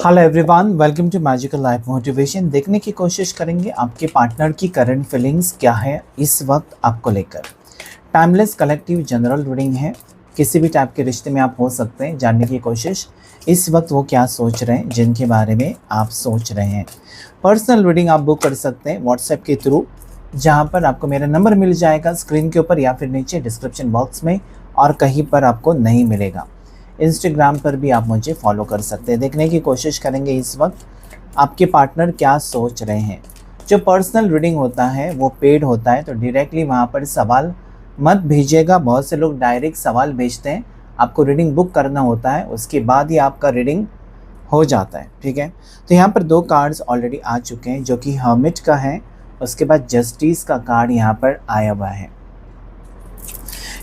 Hello everyone, welcome to magical life motivation. देखने की कोशिश करेंगे आपके पार्टनर की करंट फीलिंग्स क्या है इस वक्त आपको लेकर। टाइमलेस कलेक्टिव जनरल रीडिंग है, किसी भी टाइप के रिश्ते में आप हो सकते हैं। जानने की कोशिश इस वक्त वो क्या सोच रहे हैं, जिनके बारे में आप सोच रहे हैं। पर्सनल रीडिंग आप बुक कर सकते हैं व्हाट्सएप के थ्रू, जहाँ पर आपको मेरा नंबर मिल जाएगा स्क्रीन के ऊपर या फिर नीचे डिस्क्रिप्शन बॉक्स में, और कहीं पर आपको नहीं मिलेगा। इंस्टाग्राम पर भी आप मुझे फॉलो कर सकते हैं। देखने की कोशिश करेंगे इस वक्त आपके पार्टनर क्या सोच रहे हैं। जो पर्सनल रीडिंग होता है वो पेड होता है, तो डायरेक्टली वहाँ पर सवाल मत भेजिएगा। बहुत से लोग डायरेक्ट सवाल भेजते हैं, आपको रीडिंग बुक करना होता है, उसके बाद ही आपका रीडिंग हो जाता है। ठीक है, तो यहाँ पर दो कार्ड्स ऑलरेडी आ चुके हैं, जो कि हर्मिट का है, उसके बाद जस्टिस का कार्ड यहाँ पर आया हुआ है।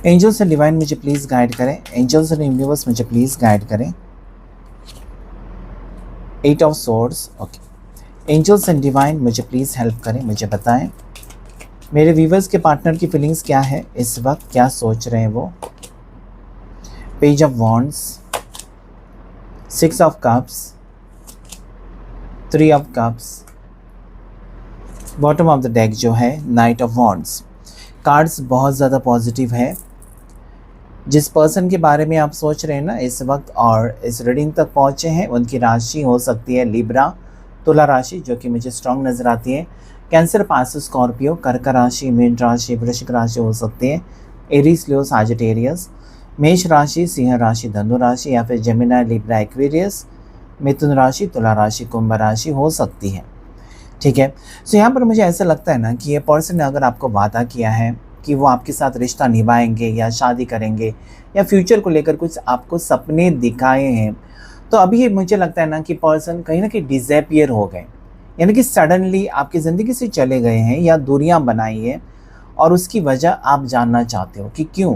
एंजल्स एंड डिवाइन मुझे प्लीज़ गाइड करें, एंजल्स एंड यूनिवर्स मुझे प्लीज़ गाइड करें। 8 of swords, okay. Angels and divine मुझे प्लीज़ हेल्प करें, मुझे बताएं मेरे व्यूवर्स के पार्टनर की फीलिंग्स क्या है इस वक्त, क्या सोच रहे हैं वो। Page of wands, 6 of cups, 3 of cups, bottom of the deck जो है नाइट ऑफ वॉन्ड्स। कार्ड्स बहुत ज़्यादा पॉजिटिव है। जिस पर्सन के बारे में आप सोच रहे हैं ना इस वक्त और इस रीडिंग तक पहुंचे हैं, उनकी राशि हो सकती है लिब्रा, तुला राशि जो कि मुझे स्ट्रांग नज़र आती है, कैंसर, पास, स्कॉर्पियो, कर्क राशि, मीन राशि, वृश्चिक राशि हो सकती है, एरीज, लियो, साजिटेरियस, मेष राशि, सिंह राशि, धनु राशि, या फिर जेमिनी, लिब्रा, एक्वेरियस, मिथुन राशि, तुला राशि, कुंभ राशि हो सकती है। ठीक है, तो यहाँ पर मुझे ऐसा लगता है ना कि ये पर्सन ने अगर आपको वादा किया है कि वो आपके साथ रिश्ता निभाएंगे या शादी करेंगे या फ्यूचर को लेकर कुछ आपको सपने दिखाए हैं, तो अभी ये मुझे लगता है ना कि पर्सन कहीं ना कहीं डिसअपियर हो गए, यानी कि सडनली आपकी ज़िंदगी से चले गए हैं या दूरियां बनाई है, और उसकी वजह आप जानना चाहते हो कि क्यों।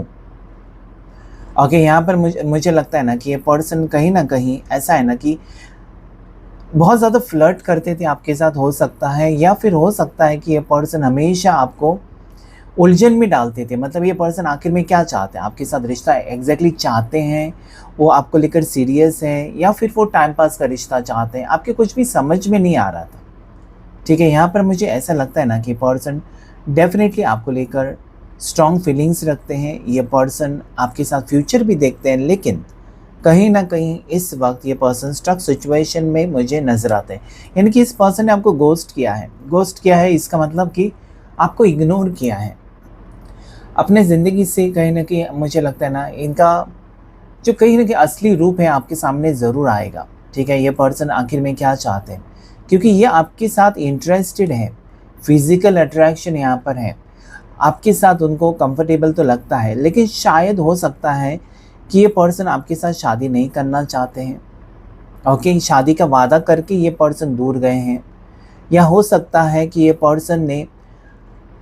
ओके, यहाँ पर मुझे लगता है ना कि ये पर्सन कहीं ना कहीं ऐसा है ना कि बहुत ज़्यादा फ्लर्ट करते थे आपके साथ, हो सकता है, या फिर हो सकता है कि ये पर्सन हमेशा आपको उलझन में डालते थे। मतलब ये पर्सन आखिर में क्या चाहते हैं, आपके साथ रिश्ता एग्जैक्टली चाहते हैं, वो आपको लेकर सीरियस हैं, या फिर वो टाइम पास का रिश्ता चाहते हैं, आपके कुछ भी समझ में नहीं आ रहा था। ठीक है, यहाँ पर मुझे ऐसा लगता है ना कि पर्सन डेफिनेटली आपको लेकर स्ट्रॉन्ग फीलिंग्स रखते हैं। ये पर्सन आपके साथ फ्यूचर भी देखते हैं, लेकिन कहीं ना कहीं इस वक्त ये पर्सन स्ट्रक सिचुएशन में मुझे नज़र आते हैं। यानी कि इस पर्सन ने आपको गोस्ट किया है। गोस्ट किया है इसका मतलब कि आपको इग्नोर किया है अपने ज़िंदगी से। कहीं ना कहीं मुझे लगता है ना इनका जो कहीं ना कहीं असली रूप है आपके सामने ज़रूर आएगा। ठीक है, ये पर्सन आखिर में क्या चाहते हैं, क्योंकि ये आपके साथ इंटरेस्टेड है, फिजिकल अट्रैक्शन यहाँ पर है, आपके साथ उनको कंफर्टेबल तो लगता है, लेकिन शायद हो सकता है कि ये पर्सन आपके साथ शादी नहीं करना चाहते हैं। ओके, शादी का वादा करके ये पर्सन दूर गए हैं, या हो सकता है कि ये पर्सन ने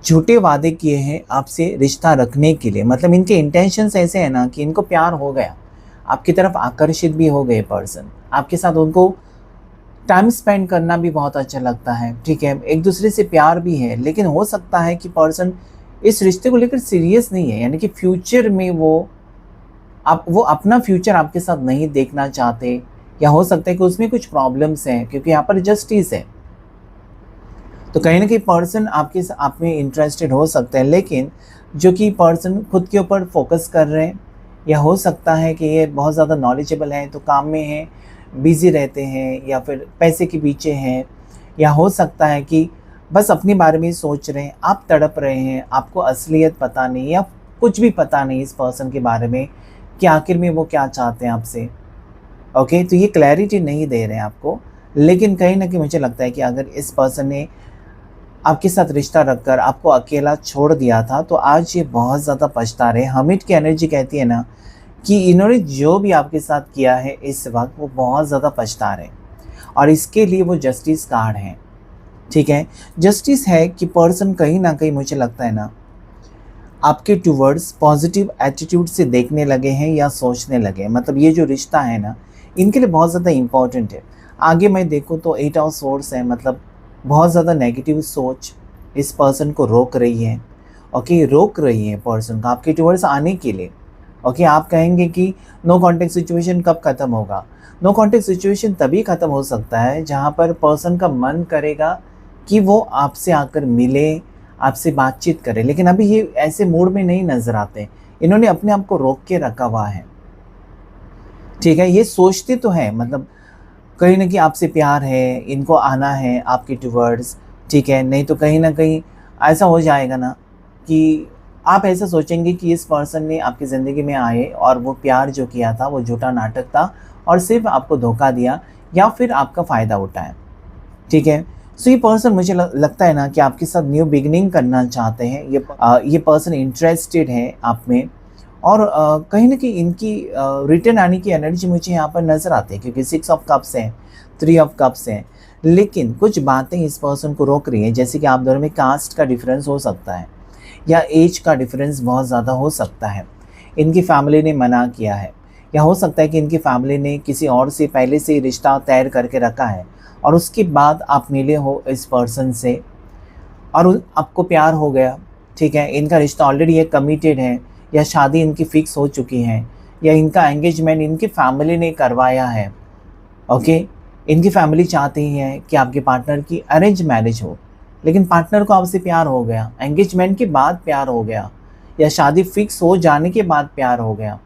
झूठे वादे किए हैं आपसे रिश्ता रखने के लिए। मतलब इनके इंटेंशंस ऐसे हैं ना कि इनको प्यार हो गया, आपकी तरफ आकर्षित भी हो गए पर्सन, आपके साथ उनको टाइम स्पेंड करना भी बहुत अच्छा लगता है। ठीक है, एक दूसरे से प्यार भी है, लेकिन हो सकता है कि पर्सन इस रिश्ते को लेकर सीरियस नहीं है, यानी कि फ्यूचर में वो अपना फ्यूचर आपके साथ नहीं देखना चाहते, या हो सकता है कि उसमें कुछ प्रॉब्लम्स हैं, क्योंकि यहाँ पर जस्टिस है। तो कहीं ना कहीं पर्सन आप में इंटरेस्टेड हो सकते हैं, लेकिन जो कि पर्सन खुद के ऊपर फोकस कर रहे हैं, या हो सकता है कि ये बहुत ज़्यादा नॉलेजेबल हैं तो काम में हैं, बिज़ी रहते हैं, या फिर पैसे के पीछे हैं, या हो सकता है कि बस अपने बारे में सोच रहे हैं, आप तड़प रहे हैं, आपको असलियत पता नहीं, या कुछ भी पता नहीं इस पर्सन के बारे में कि आखिर में वो क्या चाहते हैं आपसे। ओके, तो ये क्लैरिटी नहीं दे रहे हैं आपको, लेकिन कहीं ना कहीं मुझे लगता है कि अगर इस पर्सन ने आपके साथ रिश्ता रखकर आपको अकेला छोड़ दिया था, तो आज ये बहुत ज़्यादा पछता रहे। हमिट की एनर्जी कहती है ना कि इन्होंने जो भी आपके साथ किया है इस वक्त वो बहुत ज़्यादा पछता रहे, और इसके लिए वो जस्टिस कार्ड है। ठीक है, जस्टिस है कि पर्सन कहीं ना कहीं मुझे लगता है ना आपके टूवर्ड्स पॉजिटिव एटीट्यूड से देखने लगे हैं या सोचने लगे हैं। मतलब ये जो रिश्ता है ना इनके लिए बहुत ज़्यादा इम्पॉर्टेंट है। आगे मैं देखूँ तो 8 ऑफ सोर्ड्स है, मतलब बहुत ज़्यादा नेगेटिव सोच इस पर्सन को रोक रही है। ओके, रोक रही है पर्सन को आपके टूवर्ड्स आने के लिए। ओके, आप कहेंगे कि नो कॉन्टैक्ट सिचुएशन कब ख़त्म होगा? नो कॉन्टैक्ट सिचुएशन तभी ख़त्म हो सकता है जहाँ पर पर्सन का मन करेगा कि वो आपसे आकर मिले, आपसे बातचीत करे, लेकिन अभी ये ऐसे मूड में नहीं नज़र आते। इन्होंने अपने आप को रोक के रखा हुआ है, ठीक है? ये सोचते तो हैं, मतलब कहीं न कहीं आपसे प्यार है, इनको आना है आपके टुवर्ड्स, ठीक है? नहीं तो कहीं न कहीं ऐसा हो जाएगा ना कि आप ऐसा सोचेंगे कि इस पर्सन ने आपकी ज़िंदगी में आए और वो प्यार जो किया था वो झूठा नाटक था और सिर्फ़ आपको धोखा दिया या फिर आपका फ़ायदा उठाया, ठीक है? सो ये पर्सन मुझे लगता है ना कि आपके साथ न्यू बिगिनिंग करना चाहते हैं। ये पर्सन इंटरेस्टेड है आप में और कहीं न कहीं इनकी रिटर्न आने की एनर्जी मुझे यहाँ पर नज़र आती है, क्योंकि 6 ऑफ कप्स है, 3 ऑफ कप्स है। लेकिन कुछ बातें इस पर्सन को रोक रही हैं, जैसे कि आप दोनों में कास्ट का डिफरेंस हो सकता है या एज का डिफरेंस बहुत ज़्यादा हो सकता है। इनकी फैमिली ने मना किया है या हो सकता है कि इनकी फैमिली ने किसी और से पहले से ही रिश्ता तय करके रखा है और उसके बाद आप मिले हो इस पर्सन से और आपको प्यार हो गया, ठीक है? इनका रिश्ता ऑलरेडी ये कमिटेड है या शादी इनकी फ़िक्स हो चुकी है या इनका एंगेजमेंट इनकी फैमिली ने करवाया है, ओके? इनकी फैमिली चाहती है कि आपके पार्टनर की अरेंज मैरिज हो, लेकिन पार्टनर को आपसे प्यार हो गया, एंगेजमेंट के बाद प्यार हो गया या शादी फ़िक्स हो जाने के बाद प्यार हो गया,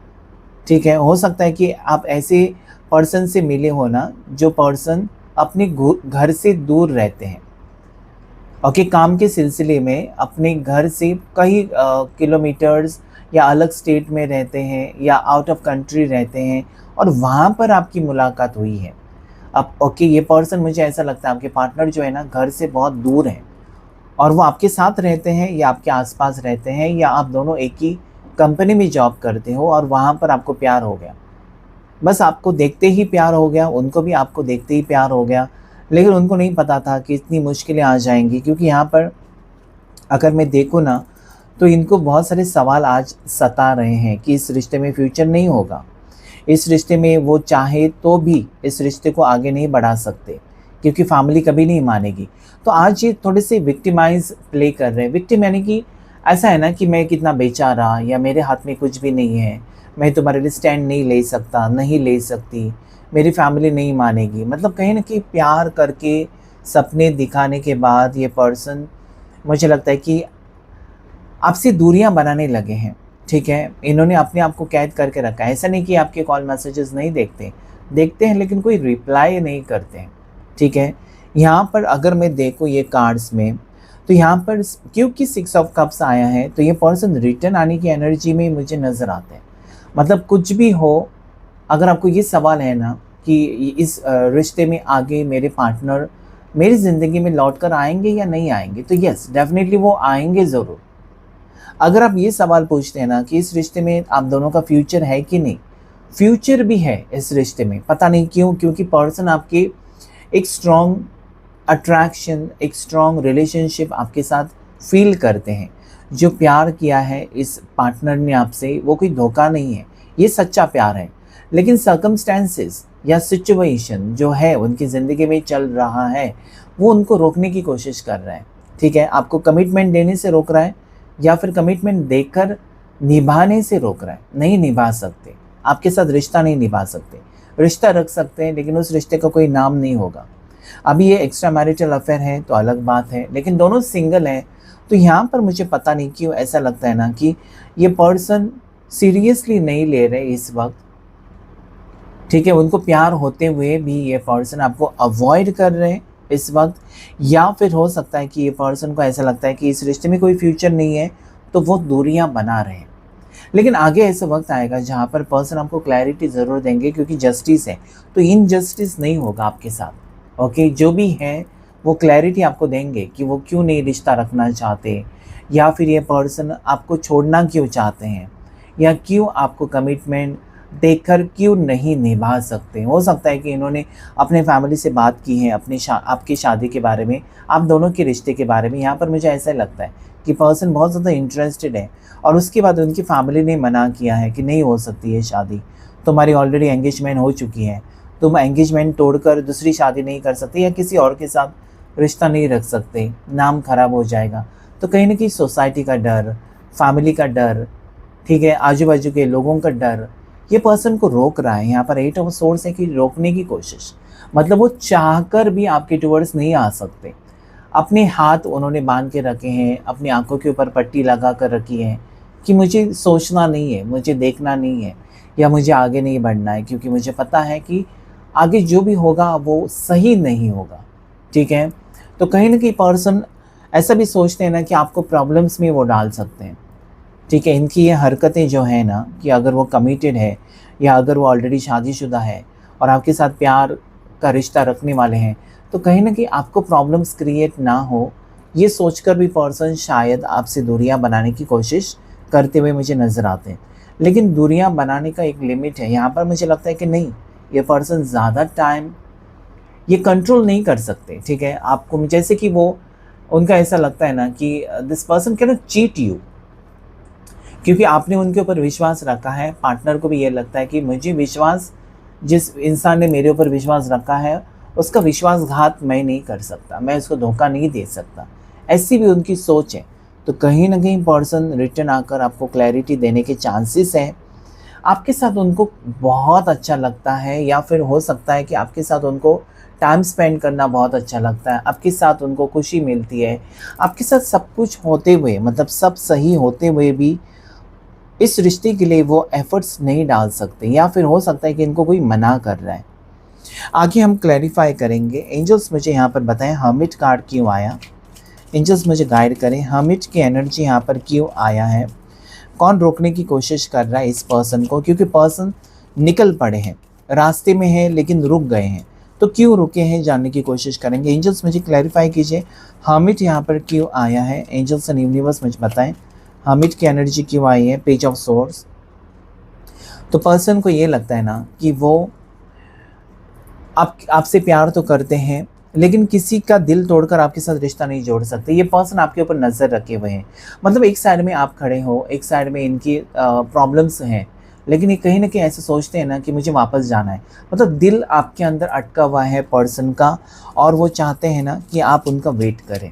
ठीक है? हो सकता है कि आप ऐसे पर्सन से मिले हो ना, जो पर्सन अपने घर से दूर रहते हैं, ओके? काम के सिलसिले में अपने घर से कई किलोमीटर्स या अलग स्टेट में रहते हैं या आउट ऑफ कंट्री रहते हैं और वहाँ पर आपकी मुलाकात हुई है। अब ओके, ये पर्सन मुझे ऐसा लगता है आपके पार्टनर जो है ना घर से बहुत दूर हैं और वो आपके साथ रहते हैं या आपके आसपास रहते हैं या आप दोनों एक ही कंपनी में जॉब करते हो और वहाँ पर आपको प्यार हो गया। बस आपको देखते ही प्यार हो गया, उनको भी आपको देखते ही प्यार हो गया, लेकिन उनको नहीं पता था कि इतनी मुश्किलें आ जाएँगी, क्योंकि यहाँ पर अगर मैं देखूँ ना तो इनको बहुत सारे सवाल आज सता रहे हैं कि इस रिश्ते में फ्यूचर नहीं होगा। इस रिश्ते में वो चाहे तो भी इस रिश्ते को आगे नहीं बढ़ा सकते, क्योंकि फैमिली कभी नहीं मानेगी। तो आज ये थोड़े से विक्टिमाइज़ प्ले कर रहे हैं। विक्टिम यानी कि ऐसा है ना कि मैं कितना बेचारा या मेरे हाथ में कुछ भी नहीं है, मैं तुम्हारे लिए स्टैंड नहीं ले सकता, नहीं ले सकती, मेरी फैमिली नहीं मानेगी। मतलब कहीं न कहीं प्यार करके सपने दिखाने के बाद ये पर्सन मुझे लगता है कि आपसे दूरियां बनाने लगे हैं, ठीक है? इन्होंने अपने आप को कैद करके रखा है। ऐसा नहीं कि आपके कॉल मैसेजेस नहीं देखते, देखते हैं लेकिन कोई रिप्लाई नहीं करते हैं, ठीक है? यहाँ पर अगर मैं देखूँ ये कार्ड्स में, तो यहाँ पर क्योंकि 6 ऑफ कप्स आया है तो ये पर्सन रिटर्न आने की एनर्जी में मुझे नज़र आते हैं। मतलब कुछ भी हो, अगर आपको ये सवाल है ना कि इस रिश्ते में आगे मेरे पार्टनर मेरी ज़िंदगी में लौट कर आएंगे या नहीं आएंगे, तो यस डेफिनेटली वो आएंगे ज़रूर। अगर आप ये सवाल पूछते हैं ना कि इस रिश्ते में आप दोनों का फ्यूचर है कि नहीं, फ्यूचर भी है इस रिश्ते में। पता नहीं क्यों, क्योंकि पर्सन आपके एक स्ट्रॉन्ग अट्रैक्शन, एक स्ट्रॉन्ग रिलेशनशिप आपके साथ फील करते हैं। जो प्यार किया है इस पार्टनर ने आपसे, वो कोई धोखा नहीं है, ये सच्चा प्यार है। लेकिन सर्कमस्टेंसेस या सिचुएशन जो है उनकी ज़िंदगी में चल रहा है, वो उनको रोकने की कोशिश कर रहा है, ठीक है? आपको कमिटमेंट देने से रोक रहा है या फिर कमिटमेंट देकर निभाने से रोक रहा है। नहीं निभा सकते, आपके साथ रिश्ता नहीं निभा सकते। रिश्ता रख सकते हैं लेकिन उस रिश्ते का कोई नाम नहीं होगा। अभी ये एक्स्ट्रा मैरिटल अफेयर है तो अलग बात है, लेकिन दोनों सिंगल हैं। तो यहाँ पर मुझे पता नहीं क्यों ऐसा लगता है ना कि ये पर्सन सीरियसली नहीं ले रहे इस वक्त, ठीक है? उनको प्यार होते हुए भी ये पर्सन आपको अवॉइड कर रहे हैं इस वक्त, या फिर हो सकता है कि ये पर्सन को ऐसा लगता है कि इस रिश्ते में कोई फ्यूचर नहीं है तो वो दूरियां बना रहे हैं। लेकिन आगे ऐसा वक्त आएगा जहाँ पर पर्सन आपको क्लैरिटी ज़रूर देंगे, क्योंकि जस्टिस है तो इनजस्टिस नहीं होगा आपके साथ, ओके? जो भी है वो क्लैरिटी आपको देंगे कि वो क्यों नहीं रिश्ता रखना चाहते, या फिर ये पर्सन आपको छोड़ना क्यों चाहते हैं, या क्यों आपको कमिटमेंट देखकर क्यों नहीं निभा सकते। हो सकता है कि इन्होंने अपने फैमिली से बात की है आपकी शादी के बारे में, आप दोनों के रिश्ते के बारे में। यहाँ पर मुझे ऐसा लगता है कि पर्सन बहुत ज़्यादा इंटरेस्टेड है और उसके बाद उनकी फैमिली ने मना किया है कि नहीं हो सकती है शादी, तुम्हारी ऑलरेडी एंगेजमेंट हो चुकी है, तुम एंगेजमेंट तोड़कर दूसरी शादी नहीं कर सकते या किसी और के साथ रिश्ता नहीं रख सकते, नाम खराब हो जाएगा। तो कहीं ना कहीं सोसाइटी का डर, फैमिली का डर, ठीक है, आजू बाजू के लोगों का डर ये पर्सन को रोक रहा है। यहाँ पर 8 ऑफ सोर्स है कि रोकने की कोशिश, मतलब वो चाहकर भी आपके टुवर्ड्स नहीं आ सकते। अपने हाथ उन्होंने बांध के रखे हैं, अपनी आंखों के ऊपर पट्टी लगा कर रखी है कि मुझे सोचना नहीं है, मुझे देखना नहीं है, या मुझे आगे नहीं बढ़ना है, क्योंकि मुझे पता है कि आगे जो भी होगा वो सही नहीं होगा। ठीक है, तो कहीं ना कहीं पर्सन ऐसा भी सोचते हैं ना कि आपको प्रॉब्लम्स में वो डाल सकते हैं। ठीक है, इनकी ये हरकतें जो है ना, कि अगर वो कमिटेड है या अगर वो ऑलरेडी शादीशुदा है और आपके साथ प्यार का रिश्ता रखने वाले हैं, तो कहीं ना कहीं आपको प्रॉब्लम्स क्रिएट ना हो ये सोचकर भी पर्सन शायद आपसे दूरियां बनाने की कोशिश करते हुए मुझे नज़र आते हैं। लेकिन दूरियां बनाने का एक लिमिट है। यहाँ पर मुझे लगता है कि नहीं, ये पर्सन ज़्यादा टाइम ये कंट्रोल नहीं कर सकते। ठीक है, आपको जैसे कि वो उनका ऐसा लगता है ना कि this person can not cheat you, क्योंकि आपने उनके ऊपर विश्वास रखा है। पार्टनर को भी ये लगता है कि मुझे विश्वास, जिस इंसान ने मेरे ऊपर विश्वास रखा है उसका विश्वासघात मैं नहीं कर सकता, मैं उसको धोखा नहीं दे सकता, ऐसी भी उनकी सोच है। तो कहीं ना कहीं पर्सन रिटर्न आकर आपको क्लैरिटी देने के चांसेस हैं। आपके साथ उनको बहुत अच्छा लगता है, या फिर हो सकता है कि आपके साथ उनको टाइम स्पेंड करना बहुत अच्छा लगता है, आपके साथ उनको खुशी मिलती है। आपके साथ सब कुछ होते हुए, मतलब सब सही होते हुए भी इस रिश्ते के लिए वो एफर्ट्स नहीं डाल सकते, या फिर हो सकता है कि इनको कोई मना कर रहा है। आगे हम क्लैरिफाई करेंगे। एंजल्स मुझे यहाँ पर बताएं हर्मिट कार्ड क्यों आया, एंजल्स मुझे गाइड करें हर्मिट की एनर्जी यहाँ पर क्यों आया है, कौन रोकने की कोशिश कर रहा है इस पर्सन को, क्योंकि पर्सन निकल पड़े हैं, रास्ते में है लेकिन रुक गए हैं, तो क्यों रुके हैं जानने की कोशिश करेंगे। एंजल्स मुझे क्लैरिफाई कीजिए हर्मिट यहाँ पर क्यों आया है। एंजल्स एंड यूनिवर्स मुझे बताएं हर्मिट की एनर्जी क्यों आई है। पेज ऑफ सोर्स, तो पर्सन को ये लगता है ना कि वो आपसे प्यार तो करते हैं लेकिन किसी का दिल तोड़कर आपके साथ रिश्ता नहीं जोड़ सकते। ये पर्सन आपके ऊपर नज़र रखे हुए हैं, मतलब एक साइड में आप खड़े हो, एक साइड में इनकी प्रॉब्लम्स हैं, लेकिन ये कहीं ना कहीं ऐसे सोचते हैं ना कि मुझे वापस जाना है। मतलब दिल आपके अंदर अटका हुआ है पर्सन का, और वो चाहते हैं ना कि आप उनका वेट करें।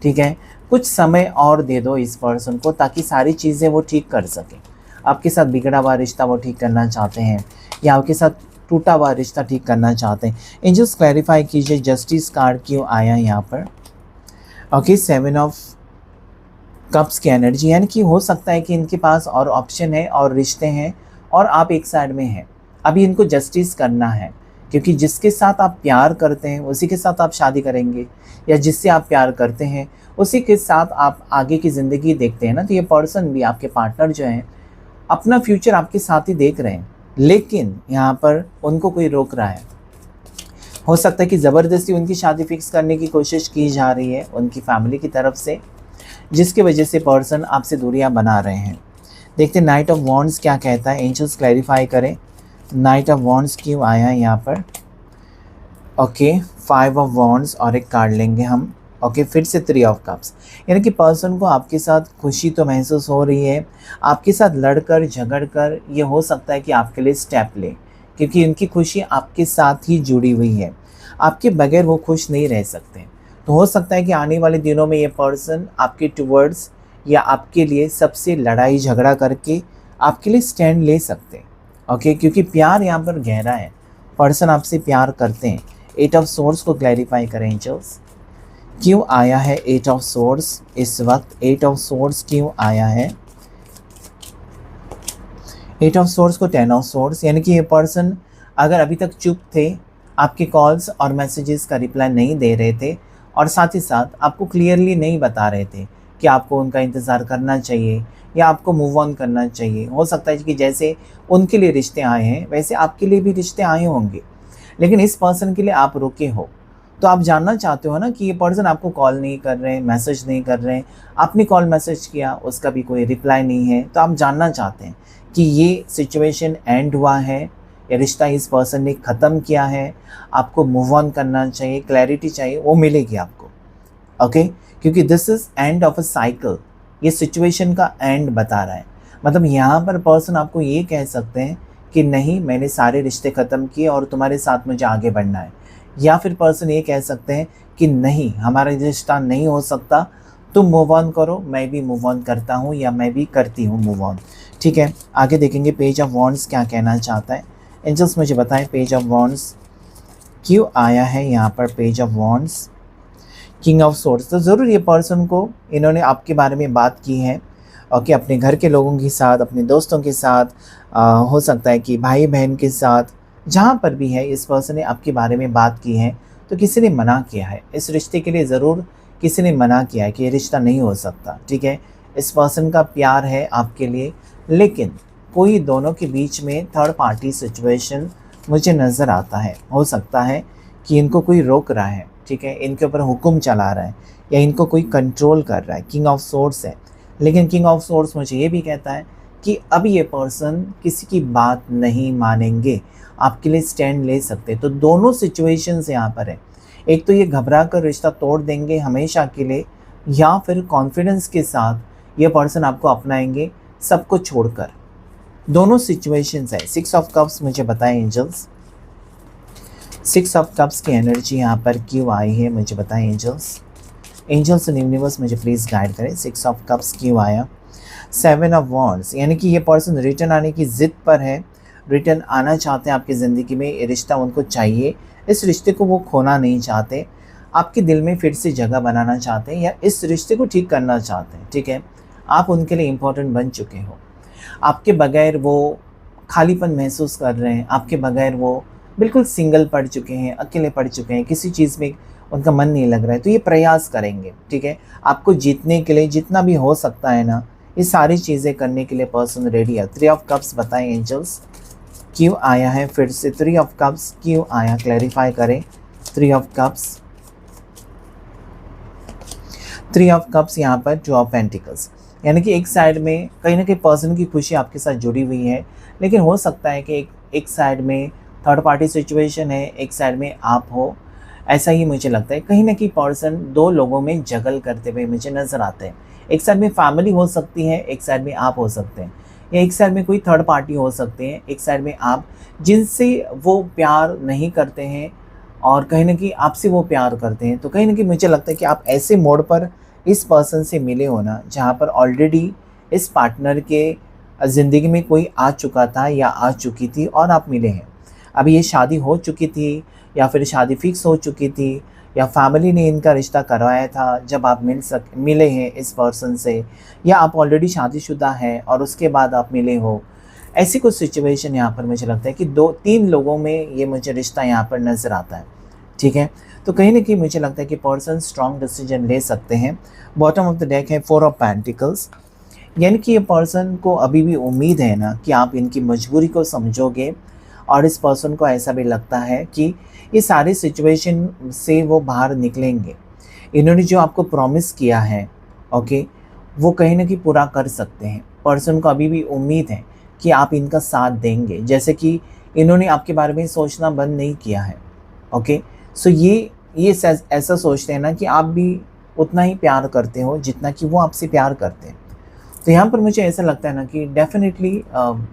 ठीक है, कुछ समय और दे दो इस पर्सन को ताकि सारी चीज़ें वो ठीक कर सकें। आपके साथ बिगड़ा हुआ रिश्ता वो ठीक करना चाहते हैं, या आपके साथ टूटा हुआ रिश्ता ठीक करना चाहते हैं। एंजल्स क्लैरिफाई कीजिए जस्टिस कार्ड क्यों आया यहाँ पर। ओके, 7 ऑफ कप्स की एनर्जी, यानी कि हो सकता है कि इनके पास और ऑप्शन है और रिश्ते हैं और आप एक साइड में हैं। अभी इनको जस्टिस करना है, क्योंकि जिसके साथ आप प्यार करते हैं उसी के साथ आप शादी करेंगे, या जिससे आप प्यार करते हैं उसी के साथ आप आगे की ज़िंदगी देखते हैं ना। तो ये पर्सन भी, आपके पार्टनर जो हैं, अपना फ्यूचर आपके साथ ही देख रहे हैं, लेकिन यहाँ पर उनको कोई रोक रहा है। हो सकता है कि ज़बरदस्ती उनकी शादी फिक्स करने की कोशिश की जा रही है उनकी फैमिली की तरफ से, जिसकी वजह से पर्सन आपसे दूरियां बना रहे हैं। देखते हैं नाइट ऑफ वॉन्ड्स क्या कहता है। एंजल्स क्लैरिफाई करें नाइट ऑफ वॉन्ड्स क्यों आया है यहाँ पर। ओके, 5 ऑफ वॉन्ड्स और एक कार्ड लेंगे हम। ओके, फिर से 3 ऑफ कप्स, यानी कि पर्सन को आपके साथ खुशी तो महसूस हो रही है, आपके साथ लड़कर झगड़कर ये हो सकता है कि आपके लिए स्टेप ले, क्योंकि इनकी खुशी आपके साथ ही जुड़ी हुई है, आपके बगैर वो खुश नहीं रह सकते। तो हो सकता है कि आने वाले दिनों में ये पर्सन आपके टुवर्ड्स या आपके लिए सबसे लड़ाई झगड़ा करके आपके लिए स्टैंड ले सकते हैं। ओके, क्योंकि प्यार यहाँ पर गहरा है, पर्सन आपसे प्यार करते हैं। 8 ऑफ सोर्स को क्लैरिफाई करें एंजल्स, क्यों आया है 8 ऑफ सोर्स इस वक्त। 8 ऑफ सोर्स क्यों आया है। 8 ऑफ सोर्स को 10 ऑफ सोर्स, यानी कि ये पर्सन अगर अभी तक चुप थे, आपके कॉल्स और मैसेजेस का रिप्लाई नहीं दे रहे थे, और साथ ही साथ आपको क्लियरली नहीं बता रहे थे कि आपको उनका इंतज़ार करना चाहिए या आपको मूव ऑन करना चाहिए। हो सकता है कि जैसे उनके लिए रिश्ते आए हैं वैसे आपके लिए भी रिश्ते आए होंगे, लेकिन इस पर्सन के लिए आप रुके हो। तो आप जानना चाहते हो ना कि ये पर्सन आपको कॉल नहीं कर रहे हैं, मैसेज नहीं कर रहे हैं, आपने कॉल मैसेज किया उसका भी कोई रिप्लाई नहीं है, तो आप जानना चाहते हैं कि ये सिचुएशन एंड हुआ है, ये रिश्ता इस पर्सन ने ख़त्म किया है, आपको मूव ऑन करना चाहिए, क्लैरिटी चाहिए, वो मिलेगी आपको। ओके, क्योंकि this is end of a cycle, ये सिचुएशन का एंड बता रहा है। मतलब यहाँ पर पर्सन आपको ये कह सकते हैं कि नहीं, मैंने सारे रिश्ते ख़त्म किए और तुम्हारे साथ मुझे आगे बढ़ना है, या फिर पर्सन ये कह सकते हैं कि नहीं, हमारा रिश्ता नहीं हो सकता, तुम मूव ऑन करो, मैं भी मूव ऑन करता हूँ या मैं भी करती हूँ मूव ऑन। ठीक है, आगे देखेंगे पेज ऑफ वॉन्ड्स क्या कहना चाहता है। एंजल्स मुझे बताएं पेज ऑफ वॉन्ड्स क्यों आया है यहाँ पर। Page of wands, king of swords, तो ज़रूर ये पर्सन को इन्होंने आपके बारे में बात की है और कि अपने घर के लोगों के साथ, अपने दोस्तों के साथ, हो सकता है कि भाई बहन के साथ, जहाँ पर भी है इस पर्सन ने आपके बारे में बात की है। तो किसी ने मना किया है इस रिश्ते के लिए, ज़रूर किसी ने मना किया है कि ये रिश्ता नहीं हो सकता। ठीक है, इस पर्सन का प्यार है आपके लिए, लेकिन कोई दोनों के बीच में थर्ड पार्टी सिचुएशन मुझे नज़र आता है। हो सकता है कि इनको कोई रोक रहा है, ठीक है, इनके ऊपर हुक्म चला रहा है या इनको कोई कंट्रोल कर रहा है। किंग ऑफ सोर्ड्स है, लेकिन किंग ऑफ सोर्ड्स मुझे ये भी कहता है कि अब ये पर्सन किसी की बात नहीं मानेंगे, आपके लिए स्टैंड ले सकते। तो दोनों सिचुएशंस यहाँ पर है, एक तो ये घबरा कर रिश्ता तोड़ देंगे हमेशा के लिए, या फिर कॉन्फिडेंस के साथ ये पर्सन आपको अपनाएंगे सब कुछ छोड़कर। दोनों सिचुएशंस है। 6 ऑफ कप्स मुझे बताएं एंजल्स, 6 ऑफ कप्स की एनर्जी यहाँ पर क्यों आई है मुझे बताएं एंजल्स। एंजल्स एंड यूनिवर्स मुझे प्लीज़ गाइड करें, 6 ऑफ कप्स क्यों आया। 7 ऑफ वॉन्ड्स, यानी कि ये पर्सन रिटर्न आने की ज़िद पर है, रिटर्न आना चाहते हैं आपकी ज़िंदगी में, ये रिश्ता उनको चाहिए, इस रिश्ते को वो खोना नहीं चाहते, आपके दिल में फिर से जगह बनाना चाहते हैं या इस रिश्ते को ठीक करना चाहते हैं। ठीक है, आप उनके लिए इम्पोर्टेंट बन चुके हो, आपके बगैर वो खालीपन महसूस कर रहे हैं, आपके बगैर वो बिल्कुल सिंगल पड़ चुके हैं, अकेले पड़ चुके हैं, किसी चीज़ में उनका मन नहीं लग रहा है। तो ये प्रयास करेंगे, ठीक है, आपको जीतने के लिए जितना भी हो सकता है ना, ये सारी चीज़ें करने के लिए पर्सन रेडी है। 3 ऑफ कप्स बताएं एंजल्स क्यों आया है, फिर से 3 ऑफ कप्स क्यों आया, क्लैरिफाई करें। 3 ऑफ कप्स, 3 ऑफ कप्स यहाँ पर 2 ऑफ पेंटिकल्स, यानी कि एक साइड में कहीं ना कहीं पर्सन की खुशी आपके साथ जुड़ी हुई है, लेकिन हो सकता है कि एक साइड में थर्ड पार्टी सिचुएशन है, एक साइड में आप हो, ऐसा ही मुझे लगता है। कहीं ना कहीं पर्सन दो लोगों में जगल करते हुए मुझे नज़र आते हैं। एक साइड में फैमिली हो सकती है, एक साइड में आप हो सकते हैं, या एक साइड में कोई थर्ड पार्टी हो सकते हैं, एक साइड में आप जिनसे वो प्यार नहीं करते हैं और कहीं ना कहीं आपसे वो प्यार करते हैं। तो कहीं ना कहीं मुझे लगता है कि आप ऐसे मोड़ पर इस पर्सन से मिले हो ना, जहाँ पर ऑलरेडी इस पार्टनर के ज़िंदगी में कोई आ चुका था या आ चुकी थी और आप मिले हैं। अभी ये शादी हो चुकी थी या फिर शादी फिक्स हो चुकी थी या फैमिली ने इनका रिश्ता करवाया था जब आप मिले हैं इस पर्सन से, या आप ऑलरेडी शादीशुदा हैं और उसके बाद आप मिले हो। ऐसी कुछ सिचुएशन यहाँ पर मुझे लगता है कि 2-3 लोगों में ये मुझे रिश्ता यहाँ पर नज़र आता है। ठीक है, तो कहीं ना कहीं मुझे लगता है कि पर्सन स्ट्रॉन्ग डिसीजन ले सकते हैं। बॉटम ऑफ द डेक है 4 ऑफ पेंटिकल्स, यानी कि ये पर्सन को अभी भी उम्मीद है ना कि आप इनकी मजबूरी को समझोगे, और इस पर्सन को ऐसा भी लगता है कि ये सारी सिचुएशन से वो बाहर निकलेंगे। इन्होंने जो आपको प्रॉमिस किया है, ओके, वो कहीं ना कहीं पूरा कर सकते हैं। पर्सन को अभी भी उम्मीद है कि आप इनका साथ देंगे, जैसे कि इन्होंने आपके बारे में सोचना बंद नहीं किया है। ओके, सो ये ऐसा सोचते हैं ना कि आप भी उतना ही प्यार करते हो जितना कि वो आपसे प्यार करते हैं। तो यहाँ पर मुझे ऐसा लगता है ना कि डेफिनेटली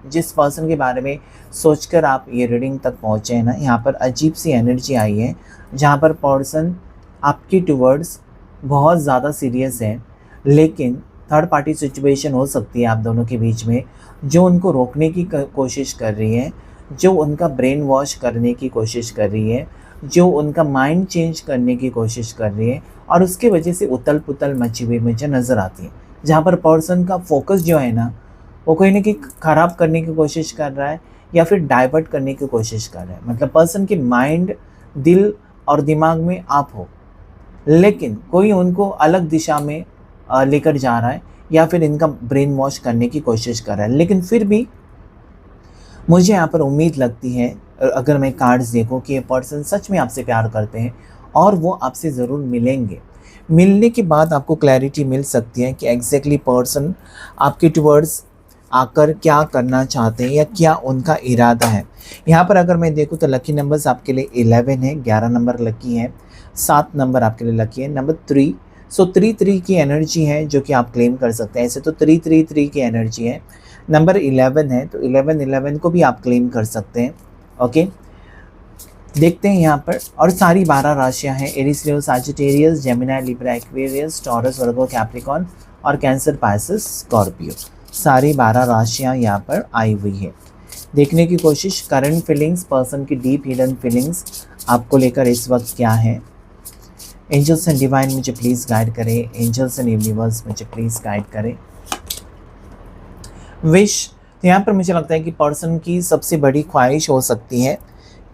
जिस पर्सन के बारे में सोचकर आप ये रीडिंग तक पहुँचे हैं ना, यहाँ पर अजीब सी एनर्जी आई है जहाँ पर पर्सन आपके टुवर्ड्स बहुत ज़्यादा सीरियस है, लेकिन थर्ड पार्टी सिचुएशन हो सकती है आप दोनों के बीच में, जो उनको रोकने की कोशिश कर रही है, जो उनका ब्रेन वॉश करने की कोशिश कर रही है, जो उनका माइंड चेंज करने की कोशिश कर रही है, और उसके वजह से उतल पुतल मची हुई मुझे नज़र आती है। जहाँ पर पर्सन का फोकस जो है ना, वो कहीं ना कहीं ख़राब करने की कोशिश कर रहा है या फिर डाइवर्ट करने की कोशिश कर रहा है। मतलब पर्सन के माइंड, दिल और दिमाग में आप हो, लेकिन कोई उनको अलग दिशा में लेकर जा रहा है या फिर इनका ब्रेन वॉश करने की कोशिश कर रहा है। लेकिन फिर भी मुझे यहाँ पर उम्मीद लगती है, अगर मैं कार्ड्स देखूँ, कि ये पर्सन सच में आपसे प्यार करते हैं और वो आपसे ज़रूर मिलेंगे। मिलने के बाद आपको क्लैरिटी मिल सकती है कि एग्जैक्टली पर्सन आपके टुवर्ड्स आकर क्या करना चाहते हैं या क्या उनका इरादा है। यहाँ पर अगर मैं देखूँ तो लकी नंबर्स आपके लिए 11 है, 11 नंबर लकी है, 7 नंबर आपके लिए लकी है, नंबर 3। सो 3 की एनर्जी है जो कि आप क्लेम कर सकते हैं। ऐसे तो 3 की एनर्जी है। नंबर 11 है, तो 11 को भी आप क्लेम कर सकते हैं। ओके, देखते हैं यहाँ पर, और सारी 12 राशियाँ हैं, Aries, Leo, Sagittarius, Gemini, Libra, Aquarius, Taurus, Virgo, Capricorn और कैंसर, पाइसेस, स्कॉर्पियो। सारी 12 राशियाँ यहाँ पर आई हुई है। देखने की कोशिश, करंट फीलिंग्स, पर्सन की डीप हिडन फीलिंग्स आपको लेकर इस वक्त क्या है। एंजल्स एंड डिवाइन मुझे प्लीज़ गाइड करें, एंजल्स एंड यूनिवर्स मुझे प्लीज़ गाइड करें। विश, तो यहाँ पर मुझे लगता है कि पर्सन की सबसे बड़ी ख्वाहिश हो सकती है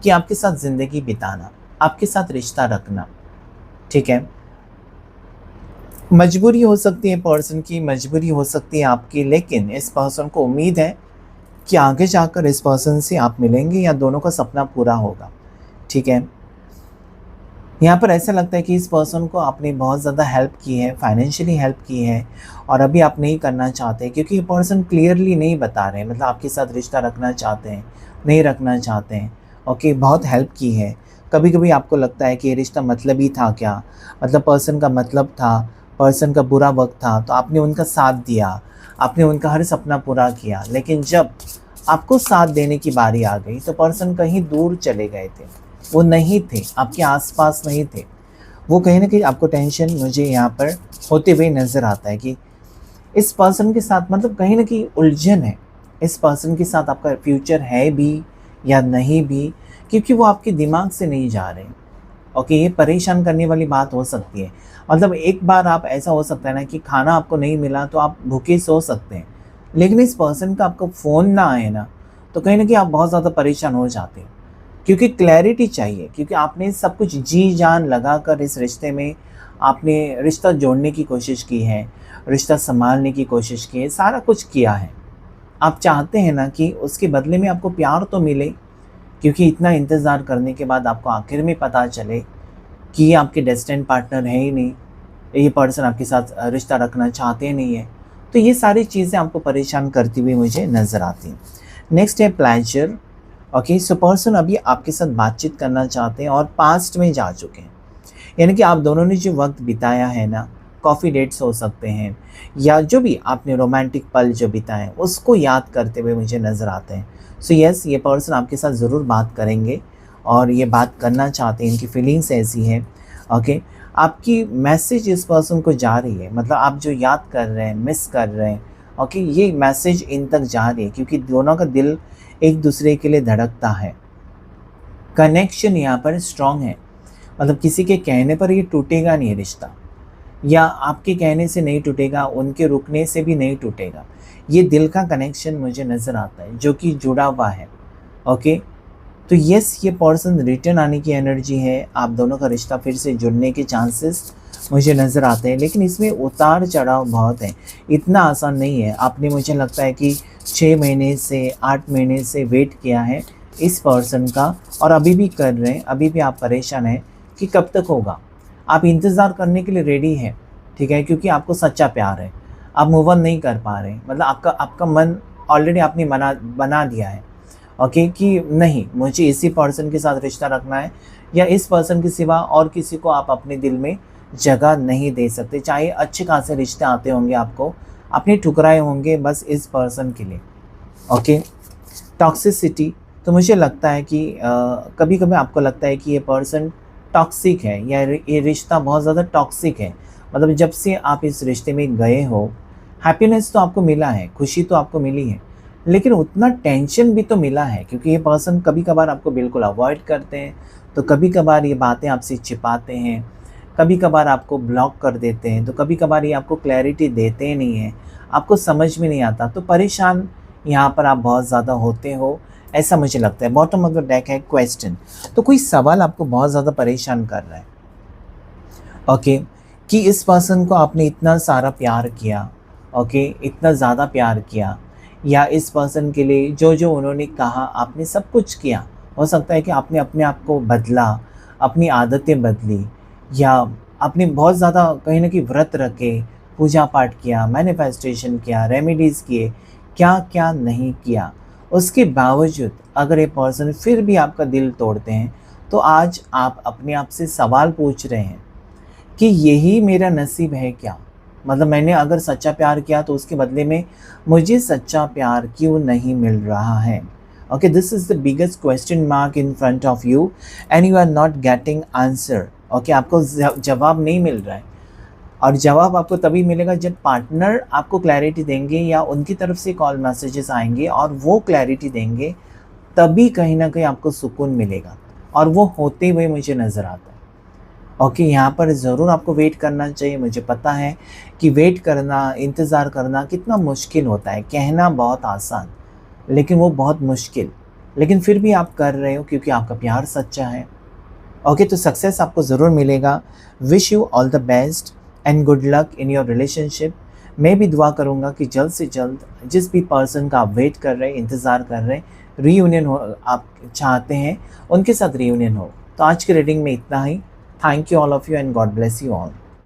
कि आपके साथ ज़िंदगी बिताना, आपके साथ रिश्ता रखना, ठीक है। मजबूरी हो सकती है, पर्सन की मजबूरी हो सकती है आपकी, लेकिन इस पर्सन को उम्मीद है कि आगे जाकर इस पर्सन से आप मिलेंगे या दोनों का सपना पूरा होगा, ठीक है। यहाँ पर ऐसा लगता है कि इस पर्सन को आपने बहुत ज़्यादा हेल्प की है, फाइनेंशियली हेल्प की है, और अभी आप नहीं करना चाहते क्योंकि ये पर्सन क्लियरली नहीं बता रहे हैं, मतलब आपके साथ रिश्ता रखना चाहते हैं, नहीं रखना चाहते हैं। ओके, बहुत हेल्प की है। कभी कभी आपको लगता है कि ये रिश्ता मतलबी था क्या, मतलब पर्सन का मतलब था, पर्सन का बुरा वक्त था तो आपने उनका साथ दिया, आपने उनका हर सपना पूरा किया, लेकिन जब आपको साथ देने की बारी आ गई तो पर्सन कहीं दूर चले गए थे, वो नहीं थे, आपके आसपास नहीं थे। वो कहीं ना कहीं आपको टेंशन मुझे यहाँ पर होते हुए नज़र आता है कि इस पर्सन के साथ मतलब कहीं ना कहीं उलझन है, इस पर्सन के साथ आपका फ्यूचर है भी या नहीं भी, क्योंकि वो आपके दिमाग से नहीं जा रहे। ओके, ये परेशान करने वाली बात हो सकती है। मतलब एक बार आप ऐसा हो सकता है ना कि खाना आपको नहीं मिला तो आप भूखे सो सकते हैं, लेकिन इस पर्सन का आपको फ़ोन ना आए ना तो कहीं ना कहीं आप बहुत ज़्यादा परेशान हो जाते हैं, क्योंकि क्लैरिटी चाहिए, क्योंकि आपने सब कुछ जी जान लगा कर इस रिश्ते में आपने रिश्ता जोड़ने की कोशिश की है, रिश्ता संभालने की कोशिश की है, सारा कुछ किया है। आप चाहते हैं ना कि उसके बदले में आपको प्यार तो मिले, क्योंकि इतना इंतज़ार करने के बाद आपको आखिर में पता चले कि ये आपके डेस्टिन्ड पार्टनर है ही नहीं, ये पर्सन आपके साथ रिश्ता रखना चाहते नहीं है। तो ये सारी चीज़ें आपको परेशान करती हुई मुझे नज़र आती हैं। नेक्स्ट है प्लेजर। ओके, सो पर्सन अभी आपके साथ बातचीत करना चाहते हैं और पास्ट में जा चुके हैं, यानी कि आप दोनों ने जो वक्त बिताया है ना, कॉफ़ी डेट्स हो सकते हैं या जो भी आपने रोमांटिक पल जो बिताए हैं उसको याद करते हुए मुझे नज़र आते हैं। सो यस, ये पर्सन आपके साथ ज़रूर बात करेंगे और ये बात करना चाहते हैं, इनकी फीलिंग्स ऐसी है। ओके, आपकी मैसेज इस पर्सन को जा रही है, मतलब आप जो याद कर रहे हैं, मिस कर रहे हैं, ओके, ये मैसेज इन तक जा रही है, क्योंकि दोनों का दिल एक दूसरे के लिए धड़कता है। कनेक्शन यहाँ पर स्ट्रॉन्ग है, मतलब किसी के कहने पर ये टूटेगा नहीं रिश्ता, या आपके कहने से नहीं टूटेगा, उनके रुकने से भी नहीं टूटेगा। ये दिल का कनेक्शन मुझे नज़र आता है जो कि जुड़ा हुआ है। ओके, तो यस, ये पर्सन रिटर्न आने की एनर्जी है, आप दोनों का रिश्ता फिर से जुड़ने के चांसेस मुझे नज़र आते हैं, लेकिन इसमें उतार चढ़ाव बहुत है, इतना आसान नहीं है। आपने मुझे लगता है कि 6 महीने से 8 महीने से वेट किया है इस पर्सन का, और अभी भी कर रहे हैं, अभी भी आप परेशान हैं कि कब तक होगा। आप इंतज़ार करने के लिए रेडी हैं, ठीक है, क्योंकि आपको सच्चा प्यार है, आप मूव ऑन नहीं कर पा रहे हैं, मतलब आपका मन ऑलरेडी आपने बना दिया है। ओके, कि नहीं, मुझे इसी पर्सन के साथ रिश्ता रखना है, या इस पर्सन के सिवा और किसी को आप अपने दिल में जगह नहीं दे सकते। चाहे अच्छे खासे रिश्ते आते होंगे आपको, अपने ठुकराए होंगे बस इस पर्सन के लिए। ओके, टॉक्सिसिटी, तो मुझे लगता है कि कभी कभी आपको लगता है कि ये पर्सन टॉक्सिक है, या ये रिश्ता बहुत ज़्यादा टॉक्सिक है। मतलब जब से आप इस रिश्ते में गए हो, हैप्पीनेस तो आपको मिला है, खुशी तो आपको मिली है, लेकिन उतना टेंशन भी तो मिला है, क्योंकि ये पर्सन कभी कभार आपको बिल्कुल अवॉइड करते हैं, तो कभी कभार ये बातें आपसे छिपाते हैं, कभी कभार आपको ब्लॉक कर देते हैं, तो कभी कभार ये आपको क्लैरिटी देते नहीं हैं, आपको समझ में नहीं आता, तो परेशान यहाँ पर आप बहुत ज़्यादा होते हो, ऐसा मुझे लगता है। बॉटम अगर डेक है क्वेश्चन, तो कोई सवाल आपको बहुत ज़्यादा परेशान कर रहा है। ओके, कि इस पर्सन को आपने इतना सारा प्यार किया, ओके, इतना ज़्यादा प्यार किया, या इस पर्सन के लिए जो जो उन्होंने कहा आपने सब कुछ किया। हो सकता है कि आपने अपने आप को बदला, अपनी आदतें बदली, या आपने बहुत ज़्यादा कहीं ना कहीं व्रत रखे, पूजा पाठ किया, मैनिफेस्टेशन किया, रेमेडीज़ किए, क्या क्या नहीं किया। उसके बावजूद अगर ये पर्सन फिर भी आपका दिल तोड़ते हैं, तो आज आप अपने आप से सवाल पूछ रहे हैं कि यही मेरा नसीब है क्या, मतलब मैंने अगर सच्चा प्यार किया तो उसके बदले में मुझे सच्चा प्यार क्यों नहीं मिल रहा है। Okay, this is the biggest question mark in front of you and you are not getting answer. Okay, आपको जवाब नहीं मिल रहा है, और जवाब आपको तभी मिलेगा जब पार्टनर आपको क्लैरिटी देंगे या उनकी तरफ से कॉल मैसेजेस आएंगे और वो क्लैरिटी देंगे, तभी कहीं ना कहीं आपको सुकून मिलेगा, और वो होते हुए मुझे नज़र आता है। ओके, यहाँ पर ज़रूर आपको वेट करना चाहिए। मुझे पता है कि वेट करना, इंतज़ार करना कितना मुश्किल होता है, कहना बहुत आसान लेकिन वो बहुत मुश्किल, लेकिन फिर भी आप कर रहे हो क्योंकि आपका प्यार सच्चा है। ओके, तो सक्सेस आपको ज़रूर मिलेगा। Wish you all the best and good luck in your relationship. मैं भी दुआ करूँगा कि जल्द से जल्द जिस भी पर्सन का आप वेट कर रहे हैं, इंतज़ार कर रहे हैं, रीयूनियन हो, आप चाहते हैं उनके साथ रीयूनियन हो। तो आज की रीडिंग में इतना ही। Thank you all of you and God bless you all.